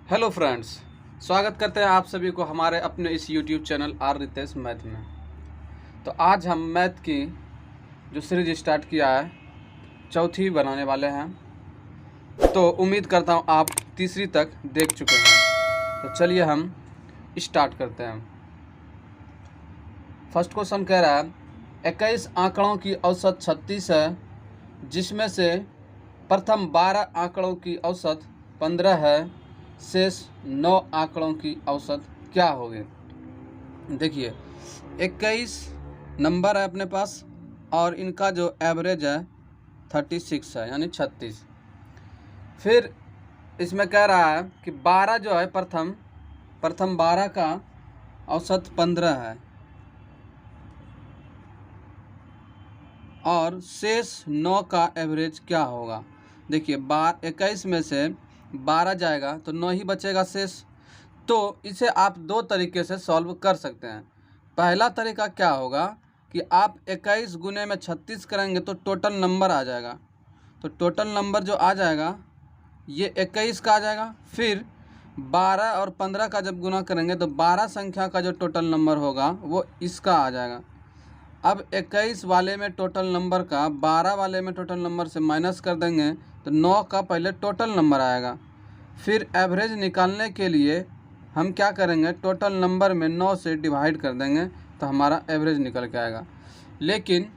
Hello friends, स्वागत करते हैं आप सभी को हमारे अपने इस YouTube channel R Ritesh math में। तो आज हम मैथ की जो सीरीज स्टार्ट किया है चौथी बनाने वाले हैं। तो उम्मीद करता हूँ आप तीसरी तक देख चुके हैं। तो चलिए हम स्टार्ट करते हैं। फर्स्ट क्वेश्चन कह रहा है 21 आंकड़ों की औसत 36 है, जिसमें से प्रथम 12 आंकड़ों की औसत 15 है, शेष 9 आंकड़ों की औसत क्या होगी। देखिए 21 नंबर है अपने पास और इनका जो एवरेज है 36 है, यानी 36। फिर इसमें कह रहा है कि 12 जो है प्रथम 12 का औसत 15 है और शेष 9 का एवरेज क्या होगा। देखिए 21 में से 12 जाएगा तो 9 ही बचेगा शेष। तो इसे आप दो तरीके से सॉल्व कर सकते हैं। पहला तरीका क्या होगा कि आप 21 गुने में 36 करेंगे तो टोटल नंबर आ जाएगा। तो टोटल नंबर जो आ जाएगा ये 21 का आ जाएगा। फिर 12 और 15 का जब गुना करेंगे तो 12 संख्या का जो टोटल नंबर होगा वो इसका आ जाएगा। अब 21 वाले में टोटल नंबर का 12 वाले में टोटल नंबर से माइनस कर देंगे तो 9 का पहले टोटल नंबर आएगा। फिर एवरेज निकालने के लिए हम क्या करेंगे, टोटल नंबर में 9 से डिवाइड कर देंगे तो हमारा एवरेज निकल के आएगा। लेकिन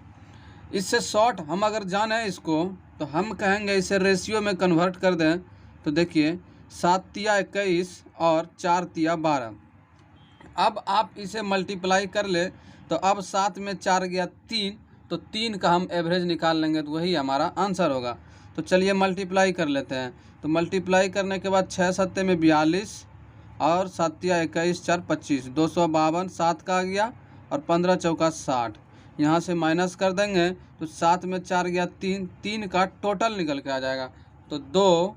इससे शॉर्ट हम अगर जाने इसको तो हम कहेंगे इसे रेशियो में कन्वर्ट कर दें। तो देखिए 7 तिया 21 और 4 तिया 12। अब आप इसे मल्टीप्लाई कर ले तो अब 7 में 4 गया 3, तो 3 का हम एवरेज निकाल लेंगे तो वही हमारा आंसर होगा। तो चलिए मल्टीप्लाई कर लेते हैं। तो मल्टीप्लाई करने के बाद 6 सत्ते में 42 और 7 या 21 4 25, 252 7 का आ गया और 15 चौका 60। यहाँ से माइनस कर देंगे तो 7 में 4 गया 3, 3 का टोटल निकल के आ जाएगा। तो 2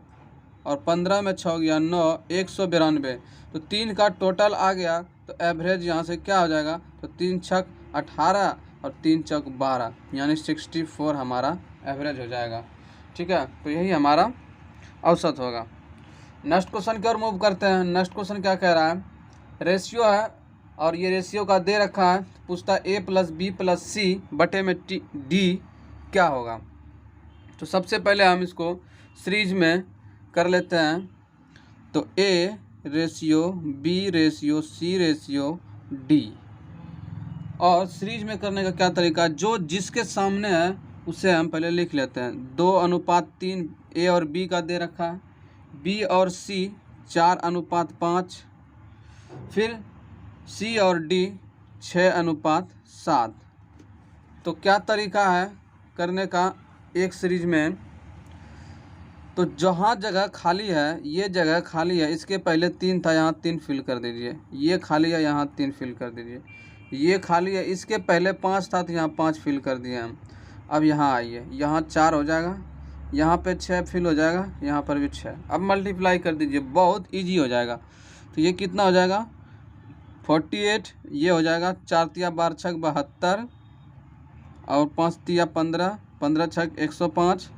और 15 में 6 गया 9, 192। तो 3 का टोटल आ गया तो एवरेज यहाँ से क्या हो जाएगा, तो 3 छक 18 और 3 चौक 12, यानी 64 हमारा एवरेज हो जाएगा। ठीक है, तो यही हमारा औसत होगा। नेक्स्ट क्वेश्चन की ओर मूव करते हैं। नेक्स्ट क्वेश्चन क्या कह रहा है, रेशियो है और ये रेशियो का दे रखा है। पूछता है a + b + c बटे में d क्या होगा। तो सबसे पहले हम इसको सीरीज में कर लेते हैं। तो a ratio b ratio c ratio d, और सीरीज में करने का क्या तरीका, जो जिसके सामने है उसे हम पहले लिख लेते हैं। 2:3 a और b का दे रखा है, b और c 4:5, फिर c और d 6:7। तो क्या तरीका है करने का एक सीरीज में, तो जहाँ जगह खाली है, ये जगह खाली है, इसके पहले 3 था, यहाँ 3 फिल कर दीजिए। ये खाली है, यहाँ 3 फिल कर दीजिए। ये खाली है, इसके पहले 5 था तो यहाँ 5 फिल कर दिए हम। अब यहाँ आइए, यहाँ 4 हो जाएगा, यहाँ पे 6 फिल हो जाएगा, यहाँ पर भी 6। अब मल्टीप्लाई कर दीजिए, बहुत इजी हो जाएगा। तो ये कितना हो जाएगा 48, ये हो जाएगा 4 तिया 12 छक 72 और 5 तिया 15, 15 छक 105,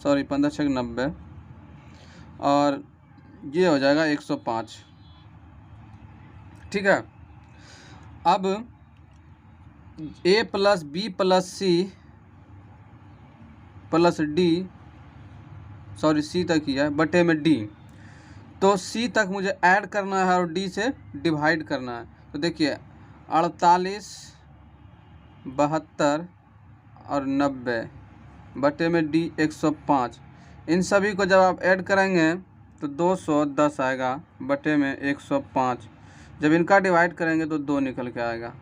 सॉरी 15 छक 90 और ये हो जाएगा 105। ठीक है, अब a + b + c + d, sorry c तक ही है, बटे में d। तो c तक मुझे ऐड करना है और d से डिवाइड करना है। तो देखिए 48, 72 और 90 बटे में d 105। इन सभी को जब आप ऐड करेंगे तो 210 आएगा बटे में 105। जब इनका डिवाइड करेंगे तो 2 निकल के आएगा।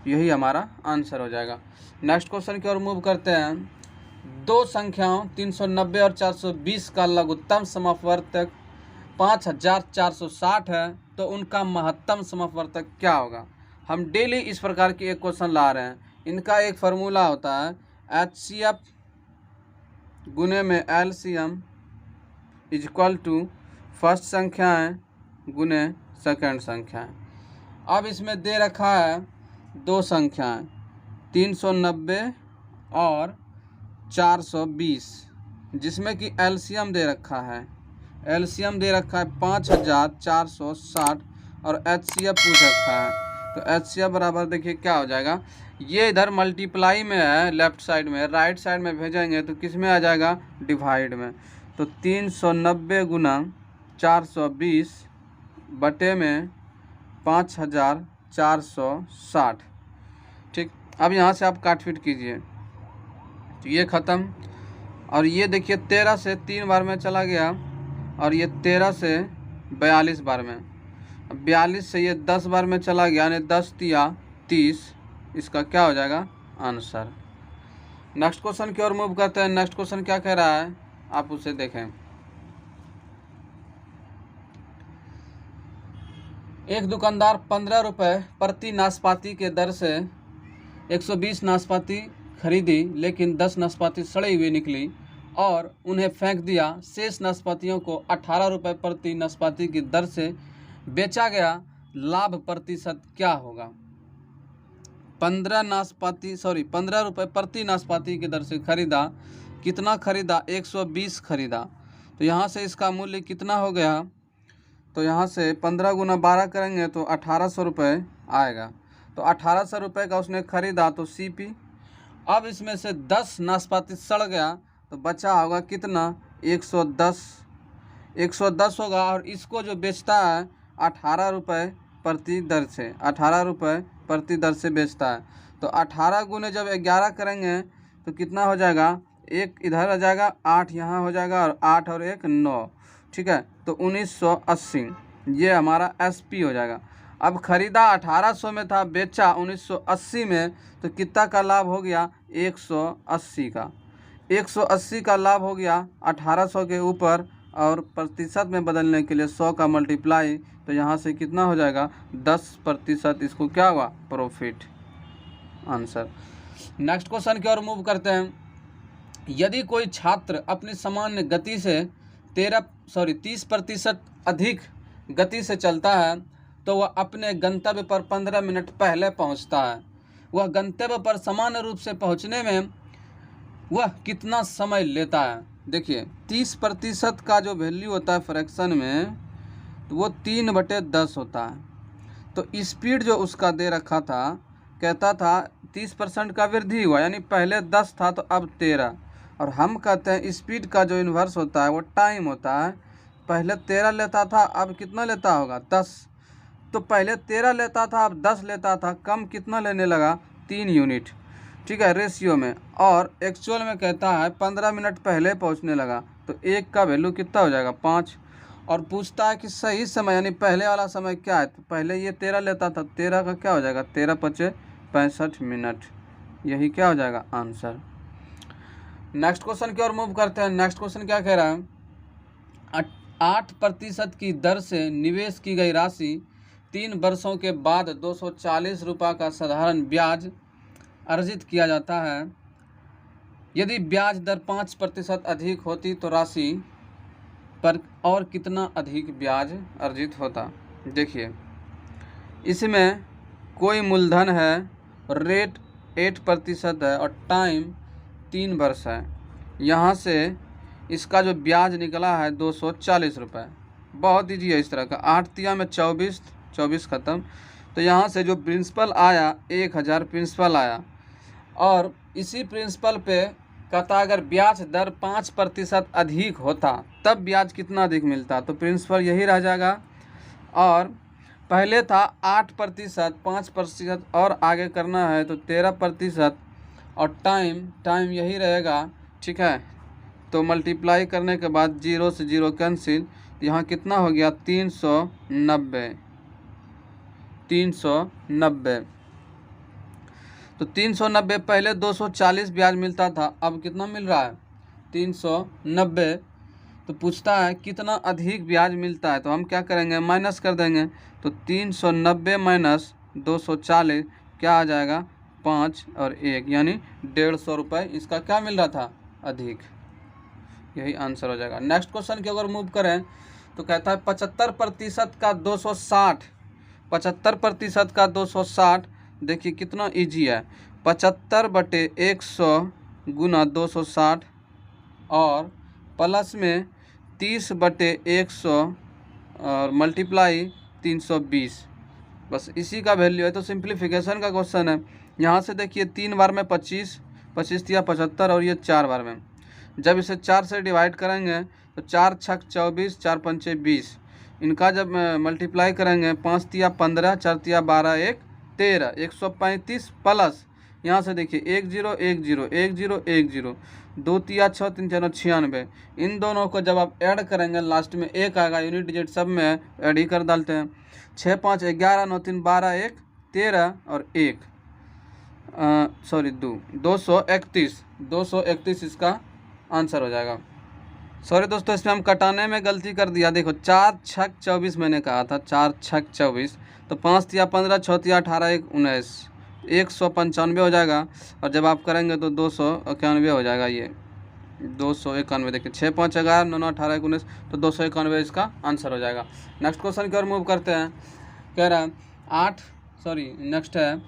यही हमारा आंसर हो जाएगा। नेक्स्ट क्वेश्चन की ओर मूव करते हैं। दो संख्याओं 390 और 420 का लघुत्तम समवर्तक 5460 है, तो उनका महत्तम समवर्तक क्या होगा। हम डेली इस प्रकार की एक क्वेश्चन ला रहे हैं। इनका एक फार्मूला होता है HCF गुने में LCM इक्वल टू फर्स्ट संख्याएँ गुने सेकंड संख्याएँ। अब इसमें दे रखा है दो संख्याएँ 390 और 420, जिसमें कि LCM दे रखा है एलसीएम दे रखा है 5460 और एचसीएफ पूछ रखा है। तो एचसीएफ बराबर देखिए क्या हो जाएगा, ये इधर मल्टीप्लाई में है लेफ्ट साइड में, राइट साइड में भेजेंगे तो किस में आ जाएगा, डिवाइड में। तो 390 गुना 420 बटे में 5460। ठीक, अब यहाँ से आप काटपीट कीजिए तो ये ख़त्म, और ये देखिए 13 से 3 बार में चला गया, और ये 13 से 42 बार में, 42 से ये 10 बार में चला गया, यानी 10 तिया 30। इसका क्या हो जाएगा, आंसर। नेक्स्ट क्वेश्चन की ओर मूव करते हैं। नेक्स्ट क्वेश्चन क्या कह रहा है, आप उसे देखें। एक दुकानदार 15 रुपये प्रति नाशपाती के दर से 120 नाशपाती खरीदी, लेकिन 10 नाशपाती सड़ी हुई निकली और उन्हें फेंक दिया। शेष नाशपातियों को 18 रुपये प्रति नाशपाती की दर से बेचा गया। लाभ प्रतिशत क्या होगा। 15 रुपये प्रति नाशपाती की दर से खरीदा, कितना खरीदा, 120 खरीदा। तो यहाँ से इसका मूल्य कितना हो गया, तो यहाँ से 15 गुना 12 करेंगे तो 1800 रुपये आएगा। तो 1800 रुपये का उसने खरीदा, तो सीपी। अब इसमें से 10 नाशपाती सड़ गया तो बचा होगा कितना, 110 होगा, और इसको जो बेचता है 18 रुपये प्रति दर से, 18 रुपये प्रति दर से बेचता है। तो 18 गुने जब 11 करेंगे तो कितना हो जाएगा, एक इधर आ जाएगा, 8 यहाँ हो जाएगा, और 8 और 1 9। ठीक है, तो 1980 ये हमारा एसपी हो जाएगा। अब खरीदा 1800 में था, बेचा 1980 में, तो कितना का लाभ हो गया, 180 का। 180 का लाभ हो गया 1800 के ऊपर, और प्रतिशत में बदलने के लिए 100 का मल्टीप्लाई, तो यहाँ से कितना हो जाएगा, 10%। इसको क्या हुआ, प्रॉफिट, आंसर। नेक्स्ट क्वेश्चन की ओर मूव करते हैं। यदि कोई छात्र अपनी सामान्य गति से 30% अधिक गति से चलता है तो वह अपने गंतव्य पर 15 मिनट पहले पहुंचता है। वह गंतव्य पर सामान्य रूप से पहुंचने में वह कितना समय लेता है। देखिए 30% का जो वैल्यू होता है फ्रैक्शन में, तो वो 3/10 होता है। तो स्पीड जो उसका दे रखा था, कहता था 30% का वृद्धि हुआ, यानी पहले 10 था तो अब 13। और हम कहते हैं स्पीड का जो इन्वर्स होता है वो टाइम होता है। पहले 13 लेता था, अब कितना लेता होगा, 10। तो पहले 13 लेता था, अब 10 लेता था, कम कितना लेने लगा, 3 यूनिट। ठीक है, रेशियो में। और एक्चुअल में कहता है 15 मिनट पहले पहुंचने लगा, तो 1 का वैल्यू कितना हो जाएगा, 5। और पूछता है कि सही समय, यानी पहले वाला समय क्या है, तो पहले ये 13 लेता था, 13 का क्या हो जाएगा, 13 × 5 = 65 मिनट। यही क्या हो जाएगा, आंसर। नेक्स्ट क्वेश्चन की ओर मूव करते हैं। नेक्स्ट क्वेश्चन क्या कह रहा है, 8% की दर से निवेश की गई राशि 3 वर्षों के बाद 240 रुपये का साधारण ब्याज अर्जित किया जाता है। यदि ब्याज दर 5% अधिक होती तो राशि पर और कितना अधिक ब्याज अर्जित होता। देखिए इसमें कोई मूलधन है, रेट 8% है, और टाइम 3 वर्ष है। यहाँ से इसका जो ब्याज निकला है 240 रुपये। बहुत ईजी है इस तरह का। 8 तिया में 24 ख़त्म। तो यहाँ से जो प्रिंसिपल आया 1000 प्रिंसिपल आया, और इसी प्रिंसिपल पे कहता अगर ब्याज दर 5% अधिक होता तब ब्याज कितना अधिक मिलता, तो प्रिंसिपल यही रह जाएगा। और पहले था 8%, 5% और आगे करना है तो 13%, और टाइम यही रहेगा। ठीक है, तो मल्टीप्लाई करने के बाद 0 से 0 कैंसिल, यहाँ कितना हो गया, 390। तो 390 पहले 240 ब्याज मिलता था, अब कितना मिल रहा है, 390। तो पूछता है कितना अधिक ब्याज मिलता है, तो हम क्या करेंगे, माइनस कर देंगे। तो 390 माइनस 240 क्या आ जाएगा, 5 और 1, यानी 150 रुपये इसका क्या मिल रहा था, अधिक। यही आंसर हो जाएगा। नेक्स्ट क्वेश्चन की अगर मूव करें तो कहता है 75% का 260, 75% का 260। देखिए कितना इजी है, 75/100 गुना 260, और प्लस में 30/100 और मल्टीप्लाई 320, बस इसी का वैल्यू है। तो सिंप्लीफिकेशन का क्वेश्चन है। यहाँ से देखिए 3 बार में 25, 25 या 75 और ये 4 बार में। जब इसे 4 से डिवाइड करेंगे तो 4 छक 24, 4 पंचे 20। इनका जब मल्टीप्लाई करेंगे 5 तिया 15, 4 तिया 12, 1 13, 135 प्लस यहाँ से देखिए 1 0 1 0 1 0 1 0, 2 तिया 6 3 4 96। इन दोनों को जब आप ऐड करेंगे लास्ट में 1 आएगा, यूनिट डिजिट सब में ऐड ही कर डालते हैं। 6 5 11, 9 3 12, 1 13 और 1 231 इसका आंसर हो जाएगा। सॉरी दोस्तों, इसमें हम कटाने में गलती कर दिया। देखो 4 छक 24 मैंने कहा था, 4 छक 24, तो 5 तिया 15, 6 तिया 18, 1 19, 195 हो जाएगा। और जब आप करेंगे तो 291 हो जाएगा। ये 291, देखिए 6 5 11 9 9 18 1 19, तो 291 इसका आंसर हो जाएगा। नेक्स्ट क्वेश्चन की ओर मूव करते हैं। कह रहा है नेक्स्ट है,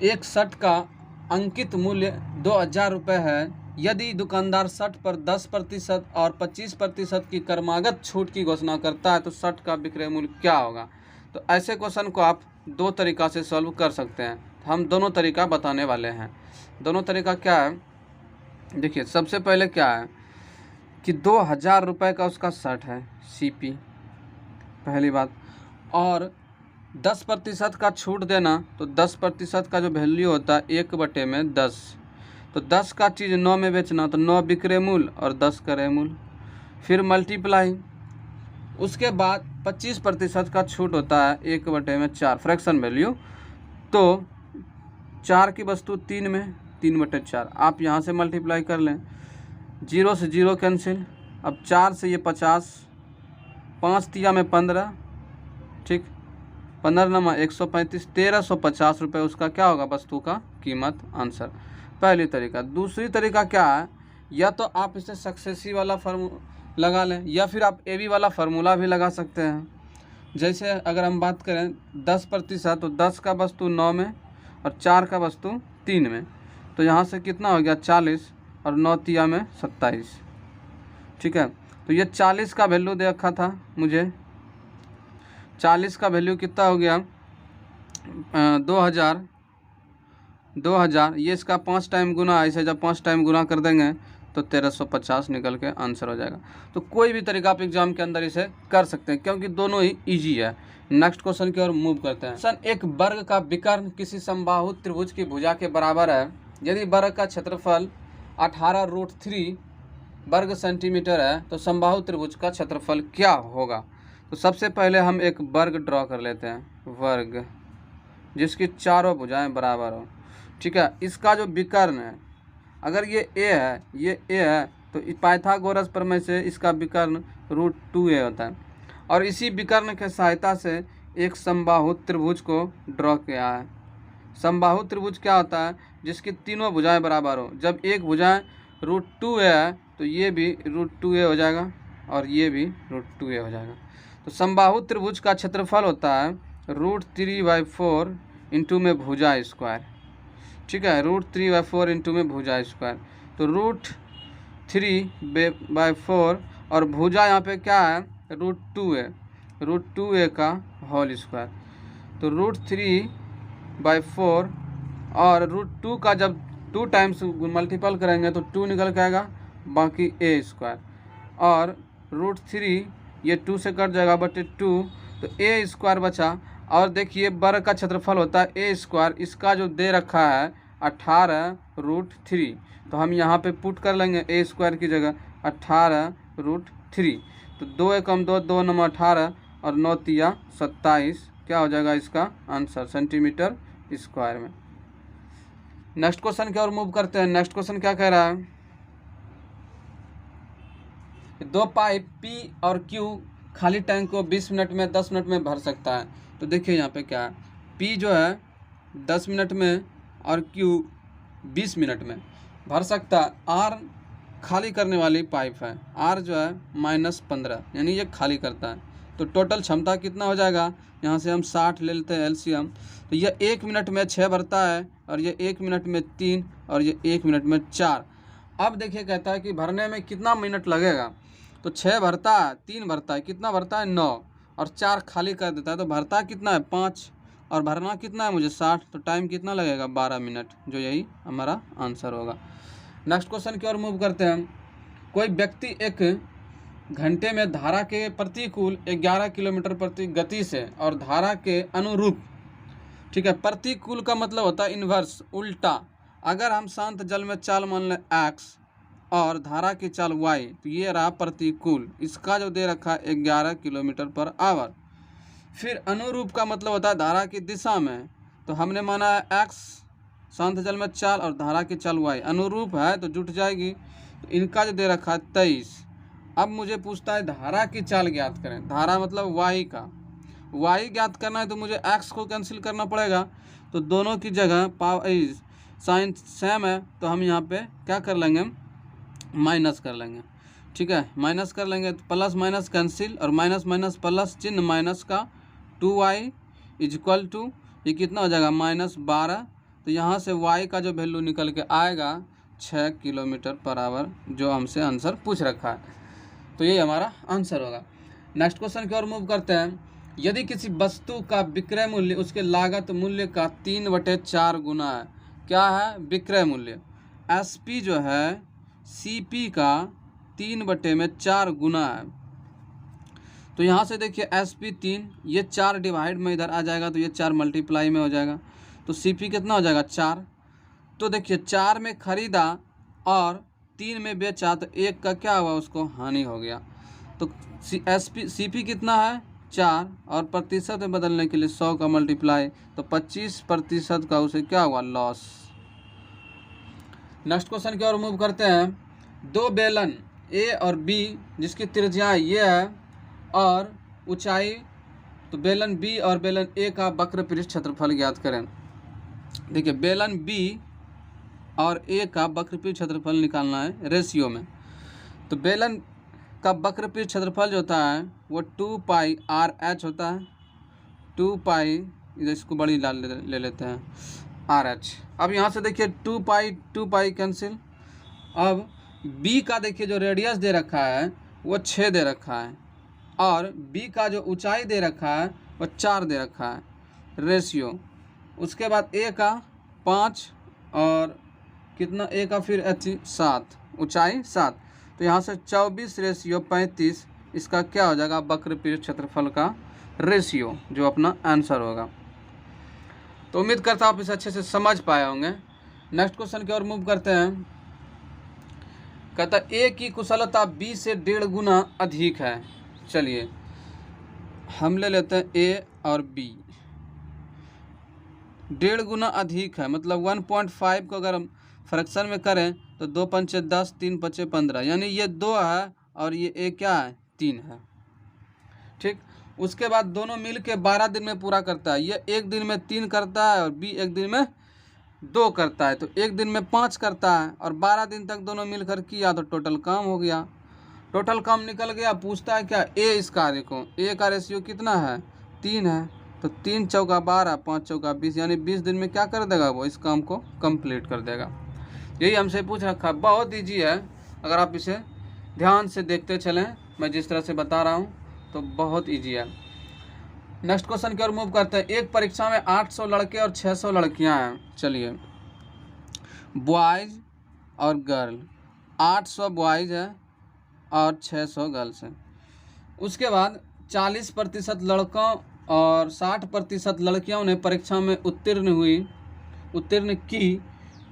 एक शर्ट का अंकित मूल्य 2000 रुपये है। यदि दुकानदार शर्ट पर 10% और 25% की क्रमागत छूट की घोषणा करता है तो शर्ट का विक्रय मूल्य क्या होगा। तो ऐसे क्वेश्चन को आप दो तरीक़ा से सॉल्व कर सकते हैं। हम दोनों तरीका बताने वाले हैं। दोनों तरीका क्या है, देखिए सबसे पहले क्या है कि 2000 रुपये का उसका शर्ट है CP, पहली बात, और 10% का छूट देना। तो 10% का जो वैल्यू होता है 1/10, तो 10 का चीज़ 9 में बेचना, तो 9 विक्रय मूल्य और 10 क्रय मूल्य। फिर मल्टीप्लाई, उसके बाद 25% का छूट होता है 1/4 फ्रैक्शन वैल्यू, तो 4 की वस्तु 3 में 3/4। आप यहाँ से मल्टीप्लाई कर लें, 0 से 0 कैंसिल। अब 4 से ये 50, 5 तिया में 15, ठीक, 15 नमा 135, 1350 रुपये उसका क्या होगा वस्तु का कीमत, आंसर। पहली तरीका। दूसरी तरीका क्या है, या तो आप इसे सक्सेसिव वाला फार्मूला लगा लें, या फिर आप AB वाला फार्मूला भी लगा सकते हैं। जैसे अगर हम बात करें 10%, तो 10 का वस्तु 9 में और 4 का वस्तु 3 में, तो यहाँ से कितना हो गया 40 और 9 तिया में 27, ठीक है। तो ये 40 का वैल्यू दे रखा था मुझे, 40 का वैल्यू कितना हो गया 2000, ये इसका 5 टाइम गुना, इसे जब 5 टाइम गुना कर देंगे तो 1350 निकल के आंसर हो जाएगा। तो कोई भी तरीका आप एग्जाम के अंदर इसे कर सकते हैं, क्योंकि दोनों ही इजी है। नेक्स्ट क्वेश्चन की ओर मूव करते हैं। क्वेश्चन, एक वर्ग का विकर्ण किसी समबाहु त्रिभुज की भुजा के बराबर है। यदि वर्ग का क्षेत्रफल 18√3 वर्ग सेंटीमीटर है तो समबाहु त्रिभुज का क्षेत्रफल क्या होगा। तो सबसे पहले हम एक वर्ग ड्रॉ कर लेते हैं, वर्ग जिसकी चारों भुजाएं बराबर हो, ठीक है। इसका जो विकर्ण है, अगर ये A है तो पाइथागोरस प्रमेय से इसका विकर्ण √2a होता है। और इसी विकर्ण के सहायता से एक समबाहु त्रिभुज को ड्रॉ किया है। समबाहु त्रिभुज क्या होता है, जिसकी तीनों भुजाएं बराबर हो। जब एक भुजाएं √2a है तो ये भी √2a हो जाएगा और ये भी √2a हो जाएगा। तो समबाहु त्रिभुज का क्षेत्रफल होता है √3/4 इंटू में भुजा स्क्वायर, ठीक है, √3/4 इंटू में भुजा स्क्वायर। तो √3/4 और भुजा यहाँ पे क्या है √2a का होल स्क्वायर। तो √3/4 और √2 का जब 2 टाइम्स मल्टीपल करेंगे तो 2 निकल के आएगा, बाकी a स्क्वायर, और √3 ये 2 से कट जाएगा बटे 2, तो a स्क्वायर बचा। और देखिए वर्ग का क्षेत्रफल होता है a स्क्वायर, इसका जो दे रखा है 18√3, तो हम यहाँ पे पुट कर लेंगे a स्क्वायर की जगह 18√3। तो 2 एकम 2, 2 नंबर 18 और 9 तिया 27, क्या हो जाएगा इसका आंसर सेंटीमीटर स्क्वायर में। नेक्स्ट क्वेश्चन की ओर मूव करते हैं। नेक्स्ट क्वेश्चन क्या कह रहा है, 2 पाइप P और Q खाली टैंक को 20 मिनट में 10 मिनट में भर सकता है। तो देखिए यहाँ पे क्या है, P जो है 10 मिनट में और Q 20 मिनट में भर सकता है। R खाली करने वाली पाइप है, R जो है -15, यानी ये खाली करता है। तो टोटल क्षमता कितना हो जाएगा, यहाँ से हम 60 ले लेते हैं एलसीएम। तो ये 1 मिनट में 6 भरता है और ये 1 मिनट में 3 और ये 1 मिनट में 4। अब देखिए कहता है कि भरने में कितना मिनट लगेगा। तो 6 भरता है, 3 भरता है, कितना भरता है 9, और 4 खाली कर देता है, तो भरता कितना है 5, और भरना कितना है मुझे 60, तो टाइम कितना लगेगा 12 मिनट, जो यही हमारा आंसर होगा। नेक्स्ट क्वेश्चन की ओर मूव करते हैं। कोई व्यक्ति एक घंटे में धारा के प्रतिकूल 11 किलोमीटर प्रति गति से और धारा के अनुरूप, ठीक है, प्रतिकूल का मतलब होता है इन्वर्स, उल्टा। अगर हम शांत जल में चाल मान लें x और धारा की चाल y, तो ये रहा प्रतिकूल, इसका जो दे रखा है 11 किलोमीटर पर आवर। फिर अनुरूप का मतलब होता है धारा की दिशा में, तो हमने माना है x, शांत जल में चाल और धारा की चाल y, अनुरूप है तो जुट जाएगी, तो इनका जो दे रखा है 23। अब मुझे पूछता है धारा की चाल ज्ञात करें, धारा मतलब y का, y ज्ञात करना है तो मुझे x को कैंसिल करना पड़ेगा, तो दोनों की जगह पावर साइन सेम है, तो हम यहाँ पे क्या कर लेंगे, माइनस कर लेंगे, ठीक है, माइनस कर लेंगे, तो प्लस माइनस कैंसिल, और माइनस माइनस प्लस, चिन्ह माइनस का, 2y इज इक्वल टू, ये कितना हो जाएगा -12, तो यहाँ से y का जो वैल्यू निकल के आएगा 6 किलोमीटर पर आवर, जो हमसे आंसर पूछ रखा है, तो ये हमारा आंसर होगा। नेक्स्ट क्वेश्चन की ओर मूव करते हैं। यदि किसी वस्तु का विक्रय मूल्य उसके लागत मूल्य का 3/4 गुना है, क्या है विक्रय मूल्य, SP जो है CP का 3/4 गुना है, तो यहाँ से देखिए SP 3, ये 4 डिवाइड में इधर आ जाएगा, तो ये 4 मल्टीप्लाई में हो जाएगा, तो CP कितना हो जाएगा 4, तो देखिए 4 में खरीदा और 3 में बेचा, तो 1 का क्या हुआ उसको हानि हो गया, तो CP कितना है 4, और प्रतिशत में बदलने के लिए 100 का मल्टीप्लाई, तो 25% का उसे क्या हुआ लॉस। नेक्स्ट क्वेश्चन की ओर मूव करते हैं। दो बेलन A और B जिसकी त्रिज्या ये है और ऊंचाई, तो बेलन B और बेलन A का वक्र पृष्ठ क्षेत्रफल ज्ञात करें। देखिए बेलन B और A का वक्र पृष्ठ क्षेत्रफल निकालना है रेशियो में, तो बेलन का वक्र पृष्ठ क्षेत्रफल जो होता है वो 2πRh होता है, 2π, इसको बड़ी ले लेते हैं RH। अब यहाँ से देखिए 2π कैंसिल। अब B का देखिए जो रेडियस दे रखा है वो 6 दे रखा है, और B का जो ऊंचाई दे रखा है वो 4 दे रखा है रेशियो। उसके बाद A का 5 और कितना A का फिर 7, ऊंचाई 7, तो यहाँ से 24/35, इसका क्या हो जाएगा वक्र पृष्ठ क्षेत्रफल का रेशियो, जो अपना आंसर होगा। तो उम्मीद करता हूँ आप इसे अच्छे से समझ पाए होंगे। नेक्स्ट क्वेश्चन की ओर मूव करते हैं। कहता A की कुशलता B से 1.5 गुना अधिक है। चलिए हम ले लेते हैं A और B, 1.5 गुना अधिक है, मतलब 1.5 को अगर हम फ्रैक्शन में करें तो 2 पंचे 10, 3 पंचे 15, यानी ये 2 है और ये A क्या है 3 है, ठीक। उसके बाद दोनों मिल के 12 दिन में पूरा करता है, ये एक दिन में 3 करता है और B एक दिन में 2 करता है, तो एक दिन में 5 करता है, और 12 दिन तक दोनों मिलकर किया तो टोटल काम हो गया। टोटल काम निकल गया। पूछता है क्या A इस कार्य को, A का रेशियो कितना है 3 है, तो 3 चौका 12, 5 चौका 20, यानी 20 दिन में क्या कर देगा वो इस काम को कंप्लीट कर देगा। यही हमसे पूछ रखा। बहुत ईजी है, अगर आप इसे ध्यान से देखते चलें, मैं जिस तरह से बता रहा हूँ तो बहुत ईजी है। नेक्स्ट क्वेश्चन की ओर मूव करते हैं। एक परीक्षा में 800 लड़के और 600 लड़कियां हैं। चलिए बॉयज़ और गर्ल, 800 बॉयज़ है और 600 गर्ल्स हैं। उसके बाद 40% लड़कों और 60% लड़कियों ने परीक्षा में उत्तीर्ण की।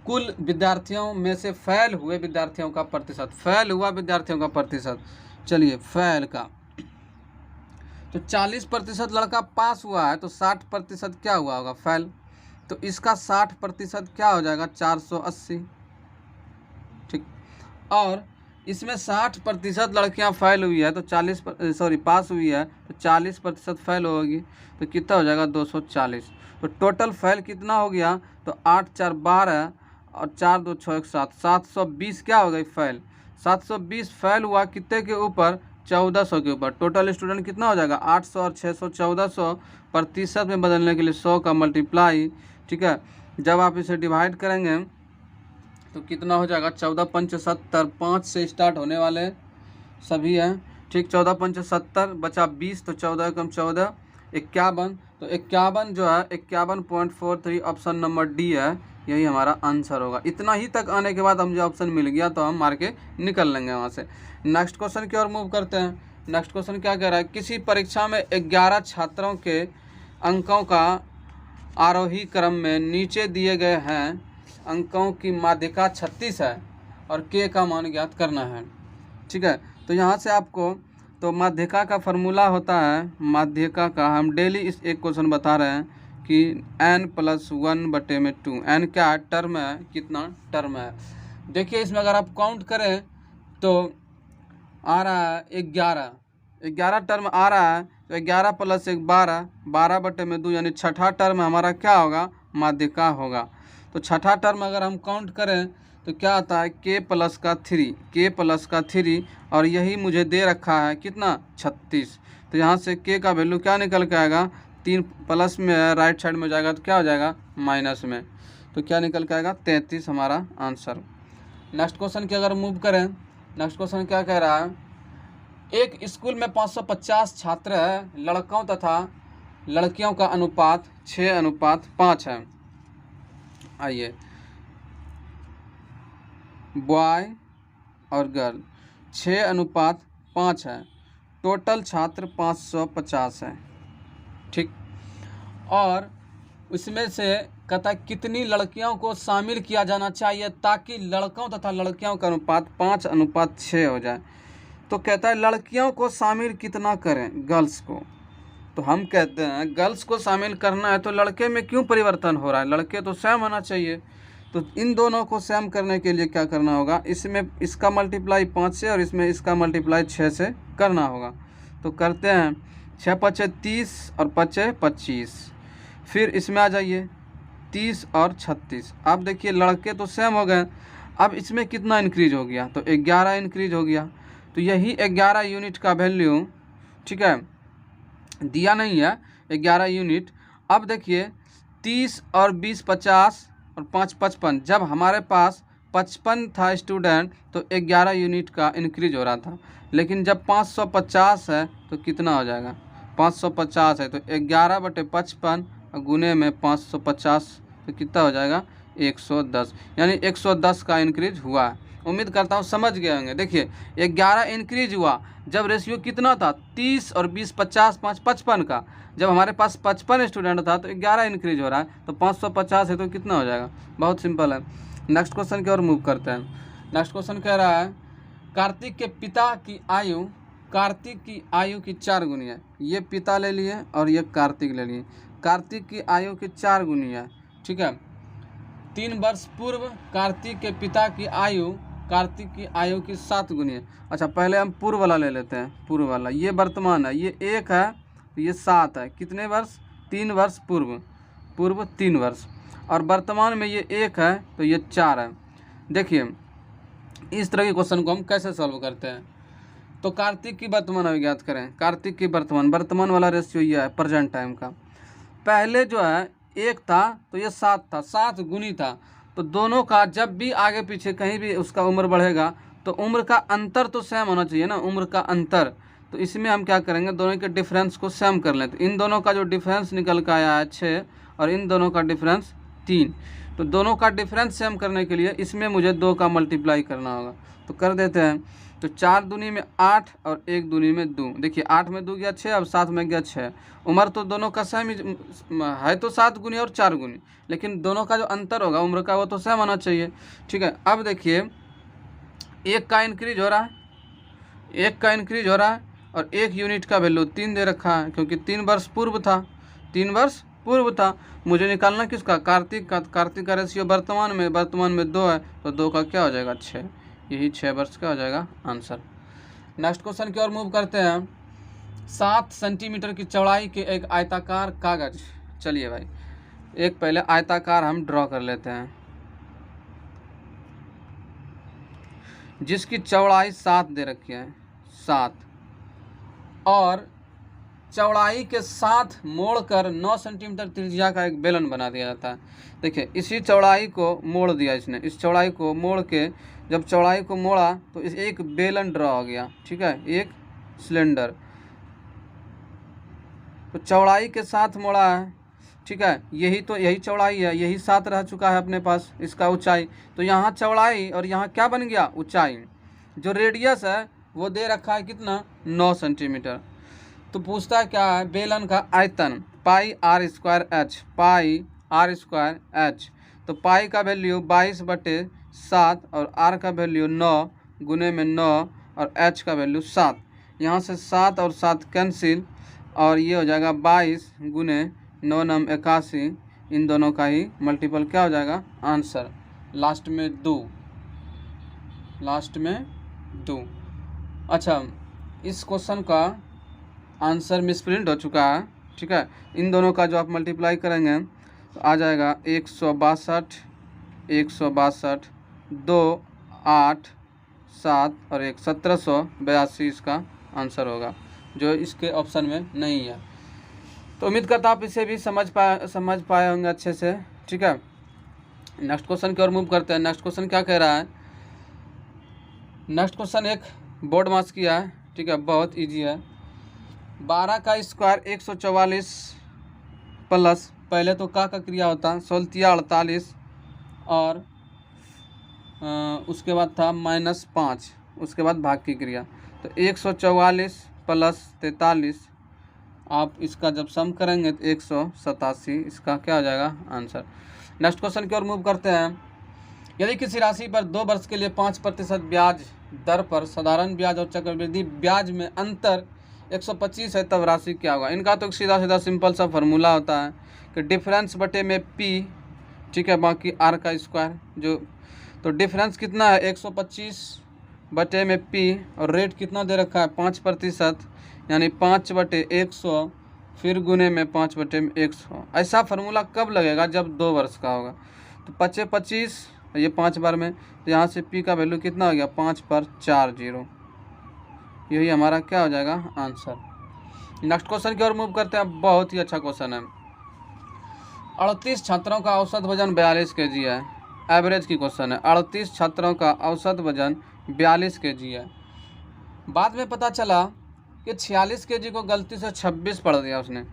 कुल विद्यार्थियों में से फेल हुए विद्यार्थियों का प्रतिशत, फेल हुआ विद्यार्थियों का प्रतिशत, चलिए फेल का, तो 40% लड़का पास हुआ है, तो 60% क्या हुआ होगा फेल, तो इसका 60% क्या हो जाएगा 480, ठीक। और इसमें 60% लड़कियां फेल हुई है, तो पास हुई है, तो 40% फेल होगी, तो कितना हो जाएगा 240। तो टोटल फेल कितना हो गया, तो 8 4 12 और 4 2 6 1 7, 720 क्या हो गई फेल। 720 फेल हुआ कितने के ऊपर, 1400 के ऊपर। टोटल स्टूडेंट कितना हो जाएगा 800 और 600, 1400, प्रतिशत में बदलने के लिए 100 का मल्टीप्लाई, ठीक है। जब आप इसे डिवाइड करेंगे तो कितना हो जाएगा 14 पंच 70, 5 से स्टार्ट होने वाले सभी हैं, ठीक। 14 पंच 70, बचा 20, तो 14 कम 14 51। तो 51 जो है 51.43 ऑप्शन नंबर डी है, यही हमारा आंसर होगा। इतना ही तक आने के बाद हम जो ऑप्शन मिल गया तो हम मार के निकल लेंगे वहाँ से। नेक्स्ट क्वेश्चन की ओर मूव करते हैं। नेक्स्ट क्वेश्चन क्या कह रहा है, किसी परीक्षा में 11 छात्रों के अंकों का आरोही क्रम में नीचे दिए गए हैं अंकों की माध्यिका 36 है और के का मान ज्ञात करना है, ठीक है। तो यहाँ से आपको तो माध्यिका का फार्मूला होता है, माध्यिका का हम डेली इस एक क्वेश्चन बता रहे हैं कि n+1/2। n क्या टर्म है, कितना टर्म है। देखिए इसमें अगर आप काउंट करें तो आ रहा है 11 टर्म आ रहा है, तो 11 + 1 12, 12/2 यानी छठा टर्म हमारा क्या होगा, माध्यिका होगा। तो छठा टर्म अगर हम काउंट करें तो क्या आता है k+3 और यही मुझे दे रखा है कितना 36। तो यहाँ से k का वैल्यू क्या निकल के आएगा, 3 प्लस में है, राइट साइड में जाएगा तो क्या हो जाएगा माइनस में, तो क्या निकल के आएगा 33 हमारा आंसर। नेक्स्ट क्वेश्चन की अगर मूव करें, नेक्स्ट क्वेश्चन क्या कह रहा है, एक स्कूल में 550 छात्र है, लड़कों तथा लड़कियों का अनुपात 6:5 है। आइए बॉय और गर्ल 6:5 है, टोटल छात्र 550 है, ठीक। और उसमें से कहता है कितनी लड़कियों को शामिल किया जाना चाहिए ताकि लड़कों तथा लड़कियों का अनुपात 5:6 हो जाए। तो कहता है लड़कियों को शामिल कितना करें, गर्ल्स को। तो हम कहते हैं गर्ल्स को शामिल करना है तो लड़के में क्यों परिवर्तन हो रहा है, लड़के तो सेम होना चाहिए। तो इन दोनों को सेम करने के लिए क्या करना होगा, इसमें इसका मल्टीप्लाई 5 से और इसमें इसका मल्टीप्लाई 6 से करना होगा। तो करते हैं 6×5 = 30 और 5 × 25। फिर इसमें आ जाइए 30 और 36। अब देखिए लड़के तो सेम हो गए, अब इसमें कितना इंक्रीज हो गया, तो 11 इंक्रीज हो गया। तो यही 11 यूनिट का वैल्यू, ठीक है, दिया नहीं है 11 यूनिट। अब देखिए 30 और 20 50 और 5 55, जब हमारे पास 55 था स्टूडेंट तो 11 यूनिट का इंक्रीज हो रहा था, लेकिन जब 550 है तो कितना हो जाएगा, 550 है तो 11/55 गुने में 550 तो कितना हो जाएगा 110, यानी 110 का इंक्रीज हुआ है। उम्मीद करता हूँ समझ गए होंगे। देखिए 11 इंक्रीज हुआ जब रेशियो कितना था 30 और 20 50 5 55 का, जब हमारे पास 55 स्टूडेंट था तो 11 इंक्रीज हो रहा है, तो 550 है तो कितना हो जाएगा, बहुत सिंपल है। नेक्स्ट क्वेश्चन की ओर मूव करते हैं। नेक्स्ट क्वेश्चन कह रहा है कार्तिक के पिता की आयु कार्तिक की आयु की 4 गुनी है। ये पिता ले लिए और ये कार्तिक ले लिए। कार्तिक की आयु की 4 गुनी है, ठीक है। 3 वर्ष पूर्व कार्तिक के पिता की आयु कार्तिक की आयु की 7 गुनी है। अच्छा पहले हम पूर्व वाला ले लेते हैं, पूर्व वाला ये वर्तमान है, ये 1 है तो ये 7 है, कितने वर्ष 3 वर्ष पूर्व 3 वर्ष, और वर्तमान में ये 1 है तो ये 4 है। देखिए इस तरह के क्वेश्चन को हम कैसे सॉल्व करते हैं, तो कार्तिक की वर्तमान अभी ज्ञात करें। कार्तिक की वर्तमान वाला रेशियो ये है प्रेजेंट टाइम का। पहले जो है 1 था तो ये 7 था, 7 गुनी था, तो दोनों का जब भी आगे पीछे कहीं भी उसका उम्र बढ़ेगा तो उम्र का अंतर तो सेम होना चाहिए ना, उम्र का अंतर। तो इसमें हम क्या करेंगे, दोनों के डिफरेंस को सेम कर लें। तो इन दोनों का जो डिफरेंस निकल कर आया है 6 और इन दोनों का डिफरेंस 3, तो दोनों का डिफरेंस सेम करने के लिए इसमें मुझे 2 का मल्टीप्लाई करना होगा। तो कर देते हैं। तो 4 दूनी में 8 और 1 दूनी में 2। देखिए 8 में 2 गया 6, अब 7 में गया 6। उम्र तो दोनों का सेम है, तो 7 गुनी और 4 गुनी, लेकिन दोनों का जो अंतर होगा उम्र का वो तो सेम होना चाहिए, ठीक है। अब देखिए 1 का इंक्रीज हो रहा है, 1 का इंक्रीज हो रहा है और 1 यूनिट का वैल्यू 3 दे रखा है, क्योंकि 3 वर्ष पूर्व था, 3 वर्ष पूर्व था। मुझे निकालना किसका, कार्तिक का। कार्तिक का रेशियो वर्तमान में 2 है, तो 2 का क्या हो जाएगा 6, यही 6 वर्ष का हो जाएगा आंसर। नेक्स्ट क्वेश्चन की ओर मूव करते हैं। 7 सेंटीमीटर की चौड़ाई के एक आयताकार कागज, चलिए भाई एक पहले आयताकार हम ड्रॉ कर लेते हैं, जिसकी चौड़ाई 7 दे रखी है, 7, और चौड़ाई के साथ मोड़कर 9 सेंटीमीटर त्रिज्या का एक बेलन बना दिया जाता है। देखिए इसी चौड़ाई को मोड़ दिया इसने, इस चौड़ाई को मोड़ के जब चौड़ाई को मोड़ा तो इस एक बेलन ड्रॉ हो गया, ठीक है, एक सिलेंडर। तो चौड़ाई के साथ मोड़ा है, ठीक है, यही चौड़ाई है, यही 7 रह चुका है अपने पास इसका ऊंचाई। तो यहाँ चौड़ाई और यहाँ क्या बन गया, ऊंचाई। जो रेडियस है वो दे रखा है कितना, 9 सेंटीमीटर। तो पूछता है क्या है, बेलन का आयतन pi r square h, pi r square h. तो पाई का वैल्यू 22/7 और आर का वैल्यू 9 गुने में 9 और एच का वैल्यू 7। यहाँ से 7 और 7 कैंसिल और ये हो जाएगा 22 गुने 9 9 81। इन दोनों का ही मल्टीपल क्या हो जाएगा, आंसर लास्ट में 2, लास्ट में 2। अच्छा, इस क्वेश्चन का आंसर मिसप्रिंट हो चुका है, ठीक है। इन दोनों का जो आप मल्टीप्लाई करेंगे तो आ जाएगा 162, 162, 2 8 7 और 1 1782 इसका आंसर होगा, जो इसके ऑप्शन में नहीं है। तो उम्मीद करता आप इसे भी समझ पाए होंगे अच्छे से, ठीक है। नेक्स्ट क्वेश्चन की ओर मूव करते हैं। नेक्स्ट क्वेश्चन क्या कह रहा है, नेक्स्ट क्वेश्चन एक बोर्ड मास किया है, ठीक है, बहुत इजी है। 12 का स्क्वायर 144 प्लस, पहले तो का क्रिया होता है 16 48 और उसके बाद था -5, उसके बाद भाग की क्रिया। तो 144 प्लस 43, आप इसका जब सम करेंगे तो 187 इसका क्या हो जाएगा, आंसर। नेक्स्ट क्वेश्चन की ओर मूव करते हैं। यदि किसी राशि पर 2 वर्ष के लिए 5% ब्याज दर पर साधारण ब्याज और चक्रवृद्धि ब्याज में अंतर 125 है, तब राशि क्या होगा। इनका तो सीधा सीधा सिंपल सा फार्मूला होता है कि डिफरेंस बटे में पी, ठीक है, बाकी आर का स्क्वायर। जो तो डिफरेंस कितना है 125 बटे में पी और रेट कितना दे रखा है 5%, यानी 5/100 फिर गुने में 5/100। ऐसा फार्मूला कब लगेगा, जब 2 वर्ष का होगा। तो 25 ये 5 बार में, तो यहाँ से पी का वैल्यू कितना हो गया 5 पर 4 0, यही हमारा क्या हो जाएगा, आंसर। नेक्स्ट क्वेश्चन की ओर मूव करते हैं। बहुत ही अच्छा क्वेश्चन है। 38 छात्रों का औसत वजन 42 kg है, एवरेज की क्वेश्चन है। 38 छात्रों का औसत वजन 42 kg है। बाद में पता चला कि 46 kg को गलती से 26 पढ़ दिया उसने।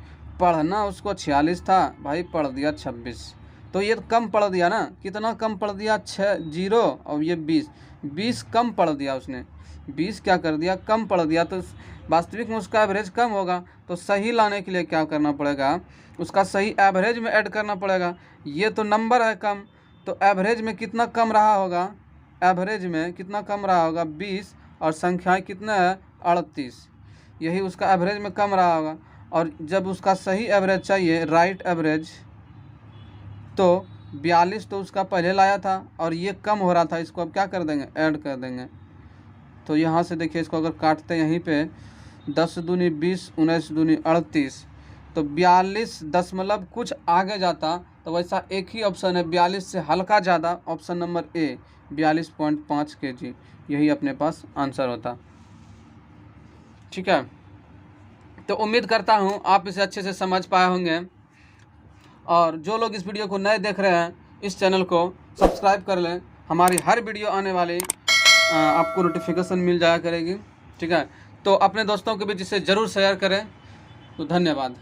पढ़ना उसको 46 था भाई, पढ़ दिया 26, तो ये कम पढ़ दिया ना। कितना कम पढ़ दिया, 6 0 और ये 20 कम पढ़ दिया उसने। 20 क्या कर दिया, कम पढ़ दिया। तो वास्तविक में उसका एवरेज कम होगा, तो सही लाने के लिए क्या करना पड़ेगा, उसका सही एवरेज में ऐड करना पड़ेगा। ये तो नंबर है कम, तो एवरेज में कितना कम रहा होगा, एवरेज में कितना कम रहा होगा 20 और संख्याएँ कितना है 38, यही उसका एवरेज में कम रहा होगा। और जब उसका सही एवरेज चाहिए, राइट एवरेज, तो 42 तो उसका पहले लाया था और ये कम हो रहा था, इसको अब क्या कर देंगे, ऐड कर देंगे। तो यहाँ से देखिए, इसको अगर काटते हैं यहीं पे 10 दूनी 20, 19 दूनी 38, तो 42 दशमलव कुछ आगे जाता, तो वैसा एक ही ऑप्शन है 42 से हल्का ज़्यादा, ऑप्शन नंबर ए 42.5 kg, यही अपने पास आंसर होता, ठीक है। तो उम्मीद करता हूँ आप इसे अच्छे से समझ पाए होंगे। और जो लोग इस वीडियो को नए देख रहे हैं, इस चैनल को सब्सक्राइब कर लें, हमारी हर वीडियो आने वाली आपको नोटिफिकेशन मिल जाया करेगी, ठीक है। तो अपने दोस्तों के बीच इसे ज़रूर शेयर करें। तो धन्यवाद।